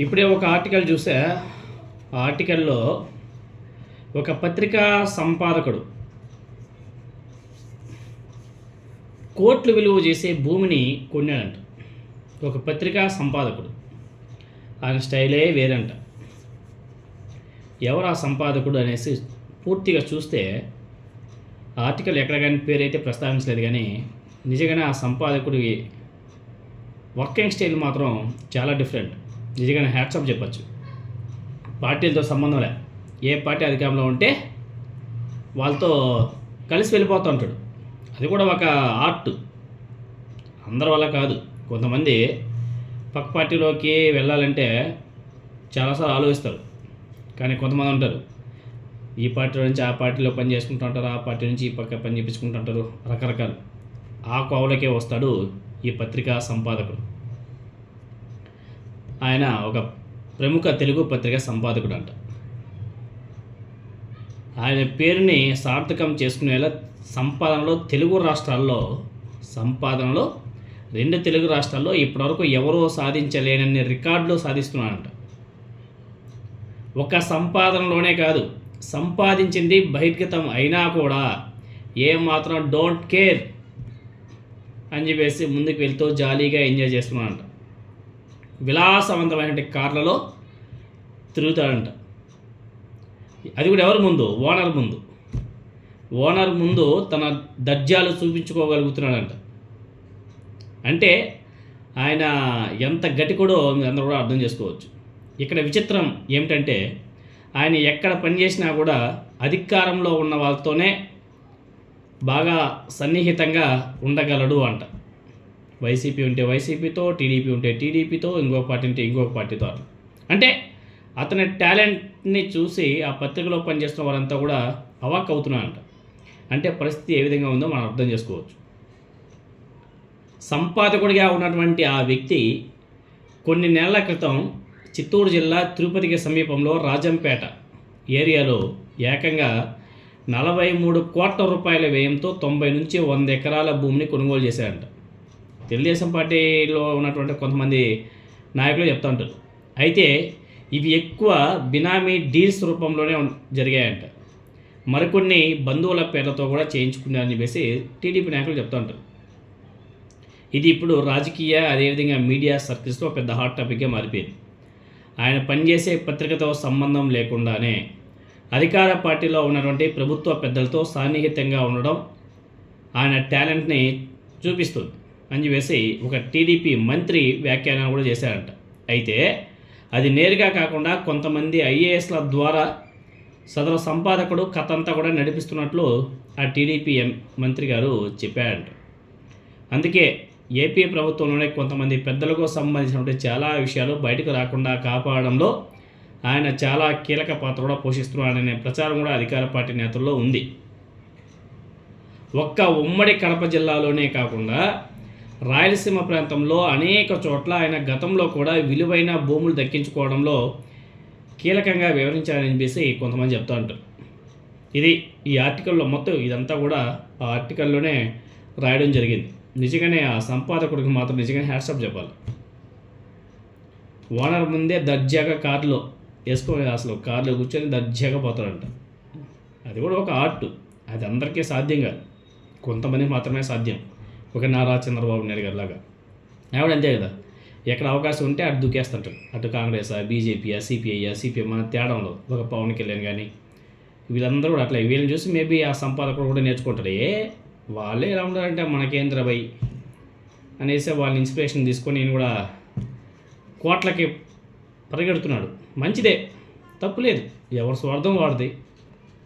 ఇప్పుడే ఒక ఆర్టికల్ చూసా. ఆ ఆర్టికల్లో ఒక పత్రికా సంపాదకుడు కోట్లు విలువ చేసే భూమిని కొన్నాడంట. ఒక పత్రికా సంపాదకుడు, ఆయన స్టైలే వేరంట. ఎవరు ఆ సంపాదకుడు అనేసి పూర్తిగా చూస్తే ఆర్టికల్ ఎక్కడ కానీ పేరైతే ప్రస్తావించలేదు, కానీ నిజంగానే ఆ సంపాదకుడి వర్కింగ్ స్టైల్ మాత్రం చాలా డిఫరెంట్. నిజంగానే హ్యాట్సాప్ చెప్పచ్చు. పార్టీలతో సంబంధం లే, ఏ పార్టీ అధికారంలో ఉంటే వాళ్ళతో కలిసి వెళ్ళిపోతూ ఉంటాడు. అది కూడా ఒక ఆర్ట్, అందరి వల్ల కాదు. కొంతమంది పక్క పార్టీలోకి వెళ్ళాలంటే చాలాసార్లు ఆలోచిస్తారు, కానీ కొంతమంది ఉంటారు ఈ పార్టీ నుంచి ఆ పార్టీలో పని చేసుకుంటూ ఉంటారు, ఆ పార్టీ నుంచి ఈ పక్క పని చేయించుకుంటూ ఉంటారు, రకరకాలు. ఆ కోవలకే వస్తాడు ఈ పత్రికా సంపాదకుడు. ఆయన ఒక ప్రముఖ తెలుగు పత్రికా సంపాదకుడు అంట. ఆయన పేరుని సార్థకం చేసుకునేలా సంపాదనలో 2 తెలుగు రాష్ట్రాల్లో ఇప్పటివరకు ఎవరో సాధించలేనన్ని రికార్డులు సాధిస్తున్నాడంట. ఒక సంపాదనలోనే కాదు, సంపాదించింది బహిర్గతం అయినా కూడా ఏమాత్రం డోంట్ కేర్ అని చెప్పేసి ముందుకు వెళ్తూ జాలీగా ఎంజాయ్ చేస్తున్నాడంట. విలాసవంతమైన కార్లలో తిరుగుతాడంట. అది కూడా ఎవరి ముందు? ఓనర్ ముందు తన దర్జాలు చూపించుకోగలుగుతున్నాడంట. అంటే ఆయన ఎంత గట్టికుడో అందరూ కూడా అర్థం చేసుకోవచ్చు. ఇక్కడ విచిత్రం ఏమిటంటే ఆయన ఎక్కడ పనిచేసినా కూడా అధికారంలో ఉన్న వాళ్ళతోనే బాగా సన్నిహితంగా ఉండగలడు అంట. వైసీపీ ఉంటే వైసీపీతో, టీడీపీ ఉంటే టీడీపీతో, ఇంకొక పార్టీ ఉంటే ఇంకొక పార్టీతో. అంటే అతని టాలెంట్ని చూసి ఆ పత్రికలో పనిచేస్తున్న వారంతా కూడా అవాక్ అవుతున్నారంట. అంటే పరిస్థితి ఏ విధంగా ఉందో మనం అర్థం చేసుకోవచ్చు. సంపాదకుడిగా ఉన్నటువంటి ఆ వ్యక్తి కొన్ని నెలల క్రితం చిత్తూరు జిల్లా తిరుపతికి సమీపంలో రాజంపేట ఏరియాలో ఏకంగా 43 కోట్ల రూపాయల వ్యయంతో 90 నుంచి 100 ఎకరాల భూమిని కొనుగోలు చేశారంట. తెలుగుదేశం పార్టీలో ఉన్నటువంటి కొంతమంది నాయకులు చెప్తూ ఉంటారు. అయితే ఇవి ఎక్కువ బినామీ డీల్స్ రూపంలోనే జరిగాయంట. మరికొన్ని బంధువుల పేర్లతో కూడా చేయించుకున్నారని చెప్పేసి టీడీపీ నాయకులు చెప్తూ ఉంటారు. ఇది ఇప్పుడు రాజకీయ, అదేవిధంగా మీడియా సర్కిల్స్లో పెద్ద హాట్ టాపిక్గా మారిపోయింది. ఆయన పనిచేసే పత్రికతో సంబంధం లేకుండానే అధికార పార్టీలో ఉన్నటువంటి ప్రభుత్వ పెద్దలతో సాన్నిహితంగా ఉండడం ఆయన టాలెంట్ని చూపిస్తుంది అని చెప్పేసి ఒక టీడీపీ మంత్రి వ్యాఖ్యానం కూడా చేశారంట. అయితే అది నేరుగా కాకుండా కొంతమంది ఐఏఎస్ల ద్వారా సదరు సంపాదకుడు కథ అంతా కూడా నడిపిస్తున్నట్లు ఆ టీడీపీ మంత్రి గారు చెప్పారంట. అందుకే ఏపీ ప్రభుత్వంలోనే కొంతమంది పెద్దలకు సంబంధించినటువంటి చాలా విషయాలు బయటకు రాకుండా కాపాడడంలో ఆయన చాలా కీలక పాత్ర కూడా పోషిస్తున్నాడనే ప్రచారం కూడా అధికార పార్టీ నేతల్లో ఉంది. ఒక్క ఉమ్మడి కడప జిల్లాలోనే కాకుండా రాయలసీమ ప్రాంతంలో అనేక చోట్ల ఆయన గతంలో కూడా విలువైన భూములు దక్కించుకోవడంలో కీలకంగా వివరించారని చెప్పేసి కొంతమంది చెప్తూ ఉంటారు. ఇది ఈ ఆర్టికల్లో మొత్తం ఇదంతా కూడా ఆ ఆర్టికల్లోనే రాయడం జరిగింది. నిజంగానే ఆ సంపాదకుడికి మాత్రం నిజంగానే హ్యాట్సాప్ చెప్పాలి. ఓనర్ ముందే దర్జాగా కారులో వేసుకొని అసలు కారులో కూర్చొని దర్జాగా పోతాడంట. అది కూడా ఒక ఆర్ట్. అది అందరికీ సాధ్యం కాదు, కొంతమందికి మాత్రమే సాధ్యం. ఒక నారా చంద్రబాబు నాయుడు గారి లాగా ఆవిడ అంతే కదా, ఎక్కడ అవకాశం ఉంటే అటు దూకేస్తుంటారు. అటు కాంగ్రెస్, బీజేపీ, సిపిఐ, సిపిఎం మన తేడంలో ఒక పవన్ కళ్యాణ్ కానీ వీళ్ళందరూ కూడా అట్లా. వీళ్ళని చూసి మేబీ ఆ సంపాదకుడు కూడా నేర్చుకుంటారు. వాళ్ళే ఎలా ఉండాలంటే మనకేంద్ర భయ్ అనేసి వాళ్ళని ఇన్స్పిరేషన్ తీసుకొని నేను కూడా కోట్లకి పరిగెడుతున్నాడు. మంచిదే, తప్పులేదు, ఎవరి స్వార్థం వాడిది.